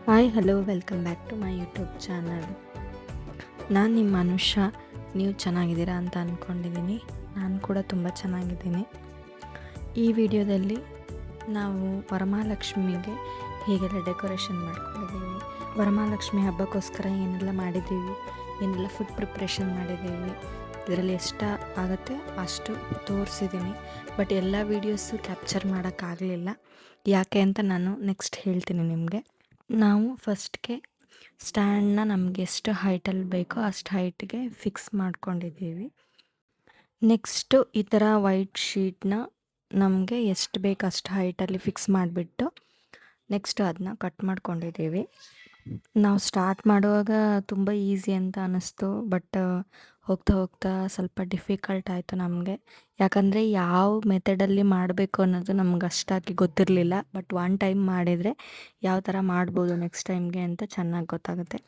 Hi hello welcome back to my YouTube channel. ನಾನು ನಿಮ್ಮ ಅನುಷ. ನೀವು ಚೆನ್ನಾಗಿದ್ದೀರಾ ಅಂತ ಅಂದ್ಕೊಂಡಿದ್ದೀನಿ. ನಾನು ಕೂಡ ತುಂಬ ಚೆನ್ನಾಗಿದ್ದೀನಿ. ಈ ವಿಡಿಯೋದಲ್ಲಿ ನಾವು ವರಮಹಾಲಕ್ಷ್ಮಿಗೆ ಹೇಗೆಲ್ಲ ಡೆಕೋರೇಷನ್ ಮಾಡ್ಕೊಂಡಿದ್ದೀವಿ, ವರಮಹಾಲಕ್ಷ್ಮಿ ಹಬ್ಬಕ್ಕೋಸ್ಕರ ಏನೆಲ್ಲ ಮಾಡಿದ್ದೀವಿ, ಏನೆಲ್ಲ ಫುಡ್ ಪ್ರಿಪ್ರೇಷನ್ ಮಾಡಿದ್ದೀವಿ, ಇದರಲ್ಲಿ ಎಷ್ಟು ಆಗುತ್ತೆ ಅಷ್ಟು ತೋರಿಸಿದ್ದೀನಿ. ಬಟ್ ಎಲ್ಲ ವೀಡಿಯೋಸು ಕ್ಯಾಪ್ಚರ್ ಮಾಡೋಕ್ಕಾಗಲಿಲ್ಲ. ಯಾಕೆ ಅಂತ ನಾನು ನೆಕ್ಸ್ಟ್ ಹೇಳ್ತೀನಿ ನಿಮಗೆ. ನಾವು ಫಸ್ಟ್ಗೆ ಸ್ಟ್ಯಾಂಡನ್ನ ನಮಗೆ ಎಷ್ಟು ಹೈಟಲ್ಲಿ ಬೇಕೋ ಅಷ್ಟು ಹೈಟ್ಗೆ ಫಿಕ್ಸ್ ಮಾಡ್ಕೊಂಡಿದ್ದೀವಿ. ನೆಕ್ಸ್ಟು ಈ ಥರ ವೈಟ್ ಶೀಟ್ನ ನಮಗೆ ಎಷ್ಟು ಬೇಕು ಅಷ್ಟು ಹೈಟಲ್ಲಿ ಫಿಕ್ಸ್ ಮಾಡಿಬಿಟ್ಟು ನೆಕ್ಸ್ಟ್ ಅದನ್ನ ಕಟ್ ಮಾಡ್ಕೊಂಡಿದ್ದೀವಿ. ನಾವು ಸ್ಟಾರ್ಟ್ ಮಾಡುವಾಗ ತುಂಬ ಈಸಿ ಅಂತ ಅನ್ನಿಸ್ತು, ಬಟ್ ಹೋಗ್ತಾ ಹೋಗ್ತಾ ಸ್ವಲ್ಪ ಡಿಫಿಕಲ್ಟ್ ಆಯಿತು ನಮಗೆ. ಯಾಕಂದರೆ ಯಾವ ಮೆಥಡಲ್ಲಿ ಮಾಡಬೇಕು ಅನ್ನೋದು ನಮ್ಗೆ ಅಷ್ಟಾಗಿ ಗೊತ್ತಿರಲಿಲ್ಲ. ಬಟ್ ಒನ್ ಟೈಮ್ ಮಾಡಿದರೆ ಯಾವ ಥರ ಮಾಡ್ಬೋದು ನೆಕ್ಸ್ಟ್ ಟೈಮ್ಗೆ ಅಂತ ಚೆನ್ನಾಗಿ ಗೊತ್ತಾಗುತ್ತೆ.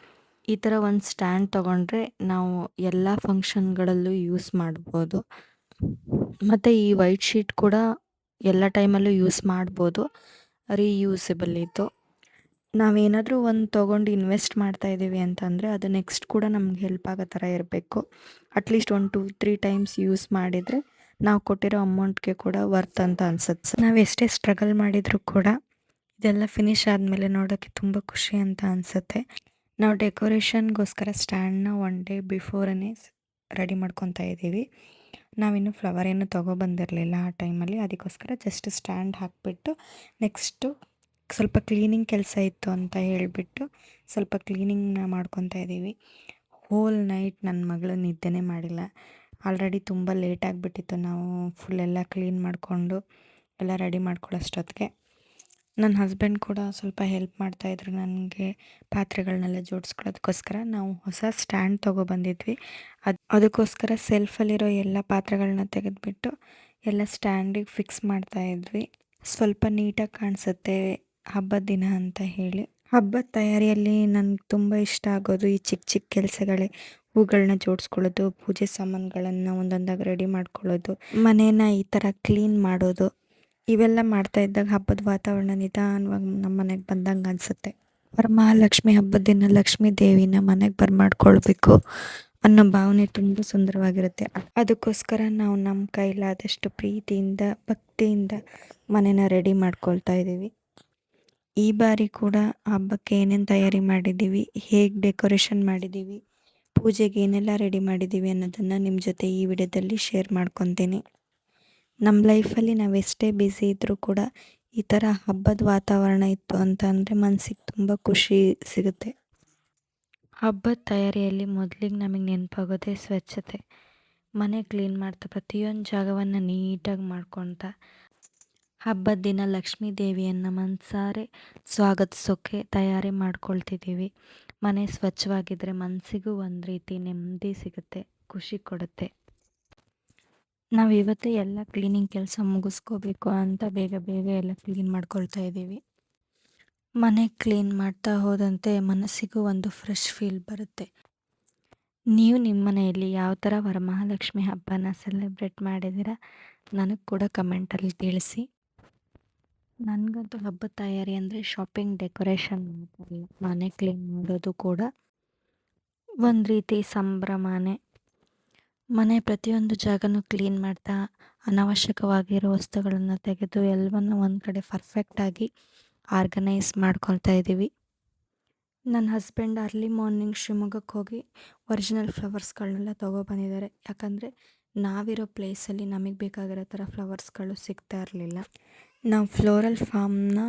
ಈ ಥರ ಒಂದು ಸ್ಟ್ಯಾಂಡ್ ತೊಗೊಂಡ್ರೆ ನಾವು ಎಲ್ಲ ಫಂಕ್ಷನ್ಗಳಲ್ಲೂ ಯೂಸ್ ಮಾಡ್ಬೋದು. ಮತ್ತು ಈ ವೈಟ್ ಶೀಟ್ ಕೂಡ ಎಲ್ಲ ಟೈಮಲ್ಲೂ ಯೂಸ್ ಮಾಡ್ಬೋದು, ರೀಯೂಸಬಲ್ ಇದು. ನಾವೇನಾದರೂ ಒಂದು ತೊಗೊಂಡು ಇನ್ವೆಸ್ಟ್ ಮಾಡ್ತಾಯಿದ್ದೀವಿ ಅಂತಂದರೆ ಅದು ನೆಕ್ಸ್ಟ್ ಕೂಡ ನಮ್ಗೆ ಹೆಲ್ಪ್ ಆಗೋ ಥರ ಇರಬೇಕು. ಅಟ್ಲೀಸ್ಟ್ 1-2-3 ಟೈಮ್ಸ್ ಯೂಸ್ ಮಾಡಿದರೆ ನಾವು ಕೊಟ್ಟಿರೋ ಅಮೌಂಟ್ಗೆ ಕೂಡ ವರ್ತ್ ಅಂತ ಅನ್ಸುತ್ತೆ. ನಾವು ಎಷ್ಟೇ ಸ್ಟ್ರಗಲ್ ಮಾಡಿದರೂ ಕೂಡ ಇದೆಲ್ಲ ಫಿನಿಷ್ ಆದಮೇಲೆ ನೋಡೋಕ್ಕೆ ತುಂಬ ಖುಷಿ ಅಂತ ಅನಿಸುತ್ತೆ. ನಾವು ಡೆಕೋರೇಷನ್ಗೋಸ್ಕರ ಸ್ಟ್ಯಾಂಡನ್ನ 1 ಡೇ ಬಿಫೋರೇ ರೆಡಿ ಮಾಡ್ಕೊತಾ ಇದ್ದೀವಿ. ನಾವಿನ್ನೂ ಫ್ಲವರ್ ಏನು ತೊಗೊಬಂದಿರಲಿಲ್ಲ ಆ ಟೈಮಲ್ಲಿ. ಅದಕ್ಕೋಸ್ಕರ ಜಸ್ಟ್ ಸ್ಟ್ಯಾಂಡ್ ಹಾಕಿಬಿಟ್ಟು ನೆಕ್ಸ್ಟು ಸ್ವಲ್ಪ ಕ್ಲೀನಿಂಗ್ ಕೆಲಸ ಇತ್ತು ಅಂತ ಹೇಳಿಬಿಟ್ಟು ಸ್ವಲ್ಪ ಕ್ಲೀನಿಂಗ್ನ ಮಾಡ್ಕೊತಾ ಇದ್ದೀವಿ. ಹೋಲ್ ನೈಟ್ ನನ್ನ ಮಗಳು ನಿದ್ದೆನೇ ಮಾಡಿಲ್ಲ. ಆಲ್ರೆಡಿ ತುಂಬ ಲೇಟ್ ಆಗಿಬಿಟ್ಟಿತ್ತು. ನಾವು ಫುಲ್ಲೆಲ್ಲ ಕ್ಲೀನ್ ಮಾಡಿಕೊಂಡು ಎಲ್ಲ ರೆಡಿ ಮಾಡ್ಕೊಳ್ಳೋಷ್ಟೊತ್ತಿಗೆ ನನ್ನ ಹಸ್ಬೆಂಡ್ ಕೂಡ ಸ್ವಲ್ಪ ಹೆಲ್ಪ್ ಮಾಡ್ತಾಯಿದ್ರು ನನಗೆ ಪಾತ್ರೆಗಳನ್ನೆಲ್ಲ ಜೋಡಿಸ್ಕೊಳ್ಳೋದಕ್ಕೋಸ್ಕರ. ನಾವು ಹೊಸ ಸ್ಟ್ಯಾಂಡ್ ತೊಗೊಬಂದಿದ್ವಿ. ಅದಕ್ಕೋಸ್ಕರ ಸೆಲ್ಫಲ್ಲಿರೋ ಎಲ್ಲ ಪಾತ್ರೆಗಳನ್ನ ತೆಗೆದುಬಿಟ್ಟು ಎಲ್ಲ ಸ್ಟ್ಯಾಂಡಿಗೆ ಫಿಕ್ಸ್ ಮಾಡ್ತಾಯಿದ್ವಿ. ಸ್ವಲ್ಪ ನೀಟಾಗಿ ಕಾಣಿಸುತ್ತೆ ಹಬ್ಬದ ದಿನ ಅಂತ ಹೇಳಿ. ಹಬ್ಬದ ತಯಾರಿಯಲ್ಲಿ ನನಗೆ ತುಂಬ ಇಷ್ಟ ಆಗೋದು ಈ ಚಿಕ್ಕ ಚಿಕ್ಕ ಕೆಲಸಗಳೇ. ಹೂಗಳನ್ನ ಜೋಡಿಸ್ಕೊಳ್ಳೋದು, ಪೂಜೆ ಸಾಮಾನುಗಳನ್ನು ಒಂದೊಂದಾಗಿ ರೆಡಿ ಮಾಡ್ಕೊಳ್ಳೋದು, ಮನೇನ ಈ ಥರ ಕ್ಲೀನ್ ಮಾಡೋದು, ಇವೆಲ್ಲ ಮಾಡ್ತಾ ಇದ್ದಾಗ ಹಬ್ಬದ ವಾತಾವರಣ ನಿಧಾನವಾಗಿ ನಮ್ಮ ಮನೆಗೆ ಬಂದಂಗೆ ಅನಿಸುತ್ತೆ. ವರಮಹಾಲಕ್ಷ್ಮಿ ಹಬ್ಬದ ದಿನ ಲಕ್ಷ್ಮೀ ದೇವಿನ ಮನೆಗೆ ಬರ್ಮಾಡ್ಕೊಳ್ಬೇಕು ಅನ್ನೋ ಭಾವನೆ ತುಂಬ ಸುಂದರವಾಗಿರುತ್ತೆ. ಅದಕ್ಕೋಸ್ಕರ ನಾವು ನಮ್ಮ ಕೈಲಾದಷ್ಟು ಪ್ರೀತಿಯಿಂದ ಭಕ್ತಿಯಿಂದ ಮನೇನ ರೆಡಿ ಮಾಡ್ಕೊಳ್ತಾ ಇದ್ದೀವಿ. ಈ ಬಾರಿ ಕೂಡ ಹಬ್ಬಕ್ಕೆ ಏನೇನು ತಯಾರಿ ಮಾಡಿದ್ದೀವಿ, ಹೇಗೆ ಡೆಕೋರೇಷನ್ ಮಾಡಿದ್ದೀವಿ, ಪೂಜೆಗೆ ಏನೆಲ್ಲ ರೆಡಿ ಮಾಡಿದ್ದೀವಿ ಅನ್ನೋದನ್ನು ನಿಮ್ಮ ಜೊತೆ ಈ ವಿಡಿಯೋದಲ್ಲಿ ಶೇರ್ ಮಾಡ್ಕೊತೀನಿ. ನಮ್ಮ ಲೈಫಲ್ಲಿ ನಾವು ಎಷ್ಟೇ ಬ್ಯುಸಿ ಇದ್ದರೂ ಕೂಡ ಈ ಥರ ಹಬ್ಬದ ವಾತಾವರಣ ಇತ್ತು ಅಂತ ಅಂದರೆ ಮನಸ್ಸಿಗೆ ತುಂಬ ಖುಷಿ ಸಿಗುತ್ತೆ. ಹಬ್ಬದ ತಯಾರಿಯಲ್ಲಿ ಮೊದಲಿಗೆ ನಮಗೆ ನೆನಪಾಗೋದೇ ಸ್ವಚ್ಛತೆ. ಮನೆ ಕ್ಲೀನ್ ಮಾಡ್ತಾ ಪ್ರತಿಯೊಂದು ಜಾಗವನ್ನು ನೀಟಾಗಿ ಮಾಡ್ಕೊಳ್ತಾ ಹಬ್ಬದ ದಿನ ಲಕ್ಷ್ಮೀ ದೇವಿಯನ್ನು ಮನಸಾರೆ ಸ್ವಾಗತಿಸೋಕ್ಕೆ ತಯಾರಿ ಮಾಡ್ಕೊಳ್ತಿದ್ದೀವಿ. ಮನೆ ಸ್ವಚ್ಛವಾಗಿದ್ದರೆ ಮನಸ್ಸಿಗೂ ಒಂದು ರೀತಿ ನೆಮ್ಮದಿ ಸಿಗುತ್ತೆ, ಖುಷಿ ಕೊಡುತ್ತೆ. ನಾವು ಇವತ್ತೇ ಎಲ್ಲ ಕ್ಲೀನಿಂಗ್ ಕೆಲಸ ಮುಗಿಸ್ಕೋಬೇಕು ಅಂತ ಬೇಗ ಬೇಗ ಎಲ್ಲ ಕ್ಲೀನ್ ಮಾಡ್ಕೊಳ್ತಾ ಇದ್ದೀವಿ. ಮನೆ ಕ್ಲೀನ್ ಮಾಡ್ತಾ ಹೋದಂತೆ ಮನಸ್ಸಿಗೂ ಒಂದು ಫ್ರೆಶ್ ಫೀಲ್ ಬರುತ್ತೆ. ನೀವು ನಿಮ್ಮ ಮನೆಯಲ್ಲಿ ಯಾವ ಥರ ವರಮಹಾಲಕ್ಷ್ಮಿ ಹಬ್ಬನ ಸೆಲೆಬ್ರೇಟ್ ಮಾಡಿದ್ದೀರಾ ನನಗೆ ಕೂಡ ಕಮೆಂಟಲ್ಲಿ ತಿಳಿಸಿ. ನನಗಂತೂ ಹಬ್ಬದ ತಯಾರಿ ಅಂದರೆ ಶಾಪಿಂಗ್, ಡೆಕೋರೇಷನ್ ಮಾತ್ರ ಮನೆ ಕ್ಲೀನ್ ಮಾಡೋದು ಕೂಡ ಒಂದು ರೀತಿ ಸಂಭ್ರಮನೇ. ಮನೆ ಪ್ರತಿಯೊಂದು ಜಾಗನೂ ಕ್ಲೀನ್ ಮಾಡ್ತಾ ಅನಾವಶ್ಯಕವಾಗಿರೋ ವಸ್ತುಗಳನ್ನು ತೆಗೆದು ಎಲ್ಲವನ್ನು ಒಂದು ಕಡೆ ಪರ್ಫೆಕ್ಟಾಗಿ ಆರ್ಗನೈಸ್ ಮಾಡ್ಕೊಳ್ತಾ ಇದ್ದೀವಿ. ನನ್ನ ಹಸ್ಬೆಂಡ್ ಅರ್ಲಿ ಮಾರ್ನಿಂಗ್ ಶಿವಮೊಗ್ಗಕ್ಕೆ ಹೋಗಿ ಒರಿಜಿನಲ್ ಫ್ಲವರ್ಸ್ಗಳನ್ನೆಲ್ಲ ತೊಗೊಬಂದಿದ್ದಾರೆ. ಯಾಕಂದರೆ ನಾವಿರೋ ಪ್ಲೇಸಲ್ಲಿ ನಮಗೆ ಬೇಕಾಗಿರೋ ಥರ ಫ್ಲವರ್ಸ್ಗಳು ಸಿಗ್ತಾ ಇರಲಿಲ್ಲ. ನಾವು ಫ್ಲೋರಲ್ ಫಾರ್ಮ್ನ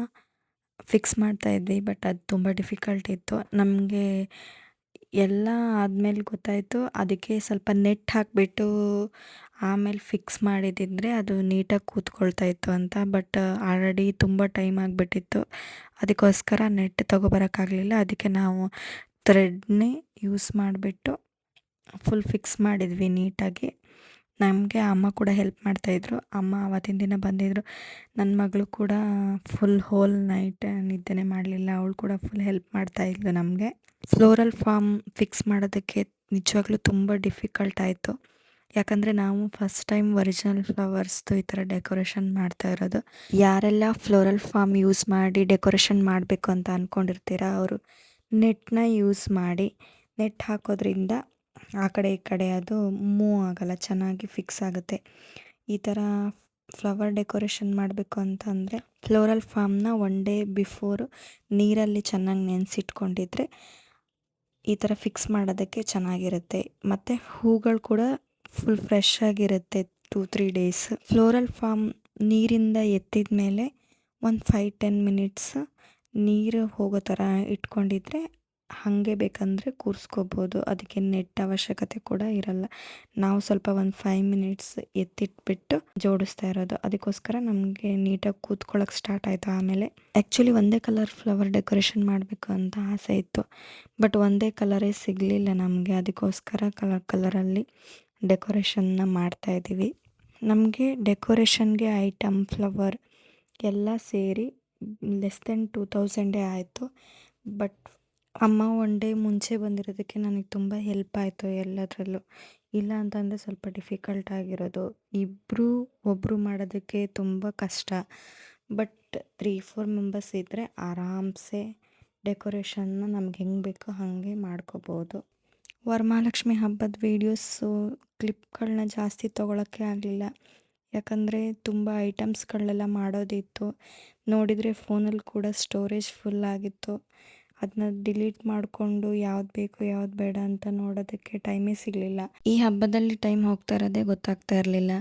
ಫಿಕ್ಸ್ ಮಾಡ್ತಾಯಿದ್ವಿ, ಬಟ್ ಅದು ತುಂಬ ಡಿಫಿಕಲ್ಟ್ ಇತ್ತು ನಮಗೆ. ಎಲ್ಲ ಆದಮೇಲೆ ಗೊತ್ತಾಯಿತು ಅದಕ್ಕೆ ಸ್ವಲ್ಪ ನೆಟ್ ಹಾಕಿಬಿಟ್ಟು ಆಮೇಲೆ ಫಿಕ್ಸ್ ಮಾಡಿದ್ದಿದ್ರೆ ಅದು ನೀಟಾಗಿ ಕೂತ್ಕೊಳ್ತಾ ಇತ್ತು ಅಂತ. ಬಟ್ ಆಲ್ರೆಡಿ ತುಂಬ ಟೈಮ್ ಆಗಿಬಿಟ್ಟಿತ್ತು. ಅದಕ್ಕೋಸ್ಕರ ನೆಟ್ ತೊಗೊಬರೋಕ್ಕಾಗಲಿಲ್ಲ. ಅದಕ್ಕೆ ನಾವು ಥ್ರೆಡ್ನೇ ಯೂಸ್ ಮಾಡಿಬಿಟ್ಟು ಫುಲ್ ಫಿಕ್ಸ್ ಮಾಡಿದ್ವಿ ನೀಟಾಗಿ. ನಮಗೆ ಅಮ್ಮ ಕೂಡ ಹೆಲ್ಪ್ ಮಾಡ್ತಾಯಿದ್ರು. ಅಮ್ಮ ಆವತ್ತಿನ ದಿನ ಬಂದಿದ್ದರು. ನನ್ನ ಮಗಳು ಕೂಡ ಫುಲ್ ಹೋಲ್ ನೈಟ್ ನಿದ್ದೆನೇ ಮಾಡಲಿಲ್ಲ. ಅವಳು ಕೂಡ ಫುಲ್ ಹೆಲ್ಪ್ ಮಾಡ್ತಾಯಿದ್ಲು ನಮಗೆ. ಫ್ಲೋರಲ್ ಫಾರ್ಮ್ ಫಿಕ್ಸ್ ಮಾಡೋದಕ್ಕೆ ನಿಜವಾಗ್ಲೂ ತುಂಬ ಡಿಫಿಕಲ್ಟ್ ಆಯಿತು. ಯಾಕಂದರೆ ನಾವು ಫಸ್ಟ್ ಟೈಮ್ ಒರಿಜಿನಲ್ ಫ್ಲವರ್ಸ್ದು ಈ ಥರ ಡೆಕೋರೇಷನ್ ಮಾಡ್ತಾ ಇರೋದು. ಯಾರೆಲ್ಲ ಫ್ಲೋರಲ್ ಫಾರ್ಮ್ ಯೂಸ್ ಮಾಡಿ ಡೆಕೋರೇಷನ್ ಮಾಡಬೇಕು ಅಂತ ಅಂದ್ಕೊಂಡಿರ್ತೀರ ಅವರು ನೆಟ್ನ ಯೂಸ್ ಮಾಡಿ, ನೆಟ್ ಹಾಕೋದ್ರಿಂದ ಆ ಕಡೆ ಈ ಕಡೆ ಅದು ಮೂವ್ ಆಗಲ್ಲ, ಚೆನ್ನಾಗಿ ಫಿಕ್ಸ್ ಆಗುತ್ತೆ. ಈ ಥರ ಫ್ಲವರ್ ಡೆಕೋರೇಷನ್ ಮಾಡಬೇಕು ಅಂತಂದರೆ ಫ್ಲೋರಲ್ ಫಾರ್ಮ್ನ ಒನ್ ಡೇ ಬಿಫೋರ್ ನೀರಲ್ಲಿ ಚೆನ್ನಾಗಿ ನೆನೆಸಿಟ್ಕೊಂಡಿದ್ರೆ ಈ ಥರ ಫಿಕ್ಸ್ ಮಾಡೋದಕ್ಕೆ ಚೆನ್ನಾಗಿರುತ್ತೆ. ಮತ್ತು ಹೂಗಳು ಕೂಡ ಫುಲ್ ಫ್ರೆಶ್ ಆಗಿರುತ್ತೆ 2-3 ಡೇಸ್. ಫ್ಲೋರಲ್ ಫಾರ್ಮ್ ನೀರಿಂದ ಎತ್ತಿದ ಮೇಲೆ ಒಂದು 5-10 ಮಿನಿಟ್ಸ್ ನೀರು ಹೋಗೋ ಥರ ಇಟ್ಕೊಂಡಿದ್ರೆ ಹಾಗೆ ಬೇಕಂದರೆ ಕೂರಿಸ್ಕೋಬೋದು. ಅದಕ್ಕೆ ನೆಟ್ ಅವಶ್ಯಕತೆ ಕೂಡ ಇರಲ್ಲ. ನಾವು ಸ್ವಲ್ಪ ಒಂದು 5 ಮಿನಿಟ್ಸ್ ಎತ್ತಿಟ್ಬಿಟ್ಟು ಜೋಡಿಸ್ತಾ ಇರೋದು. ಅದಕ್ಕೋಸ್ಕರ ನಮಗೆ ನೀಟಾಗಿ ಕೂತ್ಕೊಳ್ಳೋಕೆ ಸ್ಟಾರ್ಟ್ ಆಯಿತು. ಆಮೇಲೆ ಆ್ಯಕ್ಚುಲಿ ಒಂದೇ ಕಲರ್ ಫ್ಲವರ್ ಡೆಕೋರೇಷನ್ ಮಾಡಬೇಕು ಅಂತ ಆಸೆ ಇತ್ತು, ಬಟ್ ಒಂದೇ ಕಲರೇ ಸಿಗಲಿಲ್ಲ ನಮಗೆ. ಅದಕ್ಕೋಸ್ಕರ ಕಲರಲ್ಲಿ ಡೆಕೋರೇಷನ್ನ ಮಾಡ್ತಾಯಿದ್ದೀವಿ. ನಮಗೆ ಡೆಕೋರೇಷನ್ಗೆ ಐಟಮ್ ಫ್ಲವರ್ ಎಲ್ಲ ಸೇರಿ ಲೆಸ್ ದೆನ್ 2000 ಆಯಿತು. ಬಟ್ ಅಮ್ಮ ಒನ್ ಡೇ ಮುಂಚೆ ಬಂದಿರೋದಕ್ಕೆ ನನಗೆ ತುಂಬ ಹೆಲ್ಪ್ ಆಯಿತು ಎಲ್ಲದರಲ್ಲೂ. ಇಲ್ಲ ಅಂತಂದರೆ ಸ್ವಲ್ಪ ಡಿಫಿಕಲ್ಟ್ ಆಗಿರೋದು. ಒಬ್ಬರು ಮಾಡೋದಕ್ಕೆ ತುಂಬ ಕಷ್ಟ. ಬಟ್ 3-4 ಮೆಂಬರ್ಸ್ ಇದ್ದರೆ ಆರಾಮ್ಸೆ ಡೆಕೋರೇಷನ್ನ ನಮ್ಗೆ ಹೆಂಗೆ ಬೇಕೋ ಹಾಗೆ ಮಾಡ್ಕೋಬೋದು. ವರಮಹಾಲಕ್ಷ್ಮಿ ಹಬ್ಬದ ವೀಡಿಯೋಸು ಕ್ಲಿಪ್ಗಳನ್ನ ಜಾಸ್ತಿ ತೊಗೊಳಕ್ಕೆ ಆಗಲಿಲ್ಲ, ಯಾಕಂದರೆ ತುಂಬ ಐಟಮ್ಸ್ಗಳನ್ನೆಲ್ಲ ಮಾಡೋದಿತ್ತು. ನೋಡಿದರೆ ಫೋನಲ್ಲಿ ಕೂಡ ಸ್ಟೋರೇಜ್ ಫುಲ್ ಆಗಿತ್ತು. ಅದನ್ನ ಡಿಲೀಟ್ ಮಾಡಿಕೊಂಡು ಯಾವ್ದು ಬೇಕು ಯಾವ್ದು ಬೇಡ ಅಂತ ನೋಡೋದಕ್ಕೆ ಟೈಮೇ ಸಿಗಲಿಲ್ಲ. ಈ ಹಬ್ಬದಲ್ಲಿ ಟೈಮ್ ಹೋಗ್ತಾ ಇರೋದೇ ಗೊತ್ತಾಗ್ತಾ ಇರಲಿಲ್ಲ.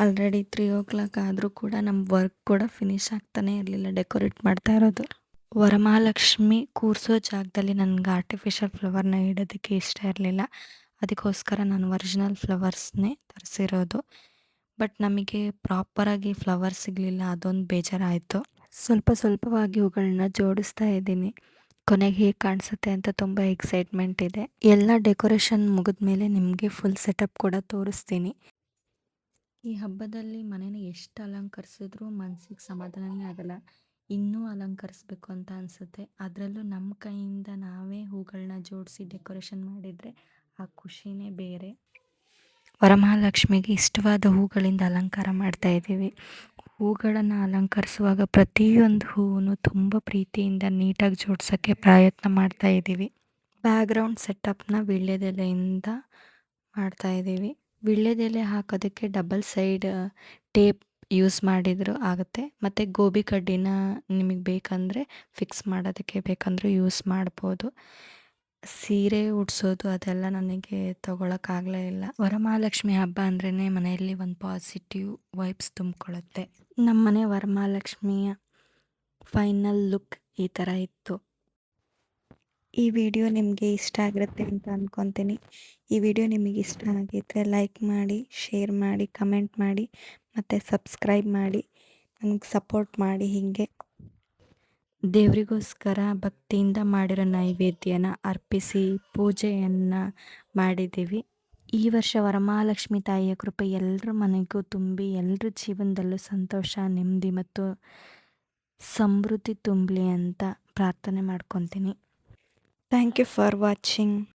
ಆಲ್ರೆಡಿ 3 ಆದರೂ ಕೂಡ ನಮ್ಮ ವರ್ಕ್ ಕೂಡ ಫಿನಿಶ್ ಆಗ್ತಾನೇ ಇರಲಿಲ್ಲ ಡೆಕೋರೇಟ್ ಮಾಡ್ತಾ ಇರೋದು. ವರಮಹಾಲಕ್ಷ್ಮಿ ಕೂರಿಸೋ ಜಾಗದಲ್ಲಿ ನನಗೆ ಆರ್ಟಿಫಿಷಿಯಲ್ ಫ್ಲವರ್ನ ಇಡೋದಕ್ಕೆ ಇಷ್ಟ ಇರಲಿಲ್ಲ. ಅದಕ್ಕೋಸ್ಕರ ನಾನು ಒರಿಜಿನಲ್ ಫ್ಲವರ್ಸ್ನೇ ತರಿಸಿರೋದು. ಬಟ್ ನಮಗೆ ಪ್ರಾಪರಾಗಿ ಫ್ಲವರ್ ಸಿಗಲಿಲ್ಲ, ಅದೊಂದು ಬೇಜಾರಾಯಿತು. ಸ್ವಲ್ಪವಾಗಿ ಹೂಗಳನ್ನ ಜೋಡಿಸ್ತಾ ಇದ್ದೀನಿ. ಕೊನೆಗೆ ಹೇಗೆ ಕಾಣಿಸುತ್ತೆ ಅಂತ ತುಂಬ ಎಕ್ಸೈಟ್ಮೆಂಟ್ ಇದೆ. ಎಲ್ಲ ಡೆಕೋರೇಷನ್ ಮುಗಿದ್ಮೇಲೆ ನಿಮಗೆ ಫುಲ್ ಸೆಟಪ್ ಕೂಡ ತೋರಿಸ್ತೀನಿ. ಈ ಹಬ್ಬದಲ್ಲಿ ಮನೇನ ಎಷ್ಟು ಅಲಂಕರಿಸಿದ್ರೂ ಮನಸ್ಸಿಗೆ ಸಮಾಧಾನನೇ ಆಗಲ್ಲ. ಇನ್ನೂ ಅಲಂಕರಿಸ್ಬೇಕು ಅಂತ ಅನಿಸುತ್ತೆ. ಅದರಲ್ಲೂ ನಮ್ಮ ಕೈಯಿಂದ ನಾವೇ ಹೂಗಳನ್ನ ಜೋಡಿಸಿ ಡೆಕೋರೇಷನ್ ಮಾಡಿದರೆ ಆ ಖುಷಿನೇ ಬೇರೆ. ವರಮಹಾಲಕ್ಷ್ಮಿಗೆ ಇಷ್ಟವಾದ ಹೂಗಳಿಂದ ಅಲಂಕಾರ ಮಾಡ್ತಾಯಿದ್ದೀವಿ. ಹೂಗಳನ್ನು ಅಲಂಕರಿಸುವಾಗ ಪ್ರತಿಯೊಂದು ಹೂವು ತುಂಬ ಪ್ರೀತಿಯಿಂದ ನೀಟಾಗಿ ಜೋಡಿಸೋಕ್ಕೆ ಪ್ರಯತ್ನ ಮಾಡ್ತಾಯಿದ್ದೀವಿ. ಬ್ಯಾಕ್ಗ್ರೌಂಡ್ ಸೆಟಪ್ನ ವೀಳ್ಯದೆಲೆಯಿಂದ ಮಾಡ್ತಾಯಿದ್ದೀವಿ. ವೀಳ್ಯದೆಲೆ ಹಾಕೋದಕ್ಕೆ ಡಬಲ್ ಸೈಡ್ ಟೇಪ್ ಯೂಸ್ ಮಾಡಿದರೂ ಆಗುತ್ತೆ. ಮತ್ತು ಗೋಬಿ ಕಡ್ಡಿನ ನಿಮಗೆ ಬೇಕಂದರೆ ಫಿಕ್ಸ್ ಮಾಡೋದಕ್ಕೆ ಬೇಕಂದರೂ ಯೂಸ್ ಮಾಡ್ಬೋದು. ಸೀರೆ ಉಡ್ಸೋದು ಅದೆಲ್ಲ ನನಗೆ ತೊಗೊಳಕ್ಕಾಗಲೇ ಇಲ್ಲ. ವರಮಹಾಲಕ್ಷ್ಮಿ ಹಬ್ಬ ಅಂದ್ರೇ ಮನೆಯಲ್ಲಿ ಒಂದು ಪಾಸಿಟಿವ್ ವೈಬ್ಸ್ ತುಂಬಿಕೊಳ್ಳುತ್ತೆ. ನಮ್ಮನೆ ವರಮಹಾಲಕ್ಷ್ಮಿಯ ಫೈನಲ್ ಲುಕ್ ಈ ಥರ ಇತ್ತು. ಈ ವಿಡಿಯೋ ನಿಮಗೆ ಇಷ್ಟ ಆಗಿರುತ್ತೆ ಅಂತ ಅಂದ್ಕೊತೀನಿ. ಈ ವಿಡಿಯೋ ನಿಮಗೆ ಇಷ್ಟ ಆಗಿದ್ದರೆ ಲೈಕ್ ಮಾಡಿ, ಶೇರ್ ಮಾಡಿ, ಕಮೆಂಟ್ ಮಾಡಿ ಮತ್ತು ಸಬ್ಸ್ಕ್ರೈಬ್ ಮಾಡಿ ನನಗೆ ಸಪೋರ್ಟ್ ಮಾಡಿ. ಹೀಗೆ ದೇವರಿಗೋಸ್ಕರ ಭಕ್ತಿಯಿಂದ ಮಾಡಿರೋ ನೈವೇದ್ಯನ ಅರ್ಪಿಸಿ ಪೂಜೆಯನ್ನು ಮಾಡಿದ್ದೀವಿ. ಈ ವರ್ಷ ವರಮಹಾಲಕ್ಷ್ಮಿ ತಾಯಿಯ ಕೃಪೆ ಎಲ್ಲರ ಮನೆಗೂ ತುಂಬಿ ಎಲ್ಲರ ಜೀವನದಲ್ಲೂ ಸಂತೋಷ, ನೆಮ್ಮದಿ ಮತ್ತು ಸಮೃದ್ಧಿ ತುಂಬಲಿ ಅಂತ ಪ್ರಾರ್ಥನೆ ಮಾಡ್ಕೊತೀನಿ. Thank you for watching.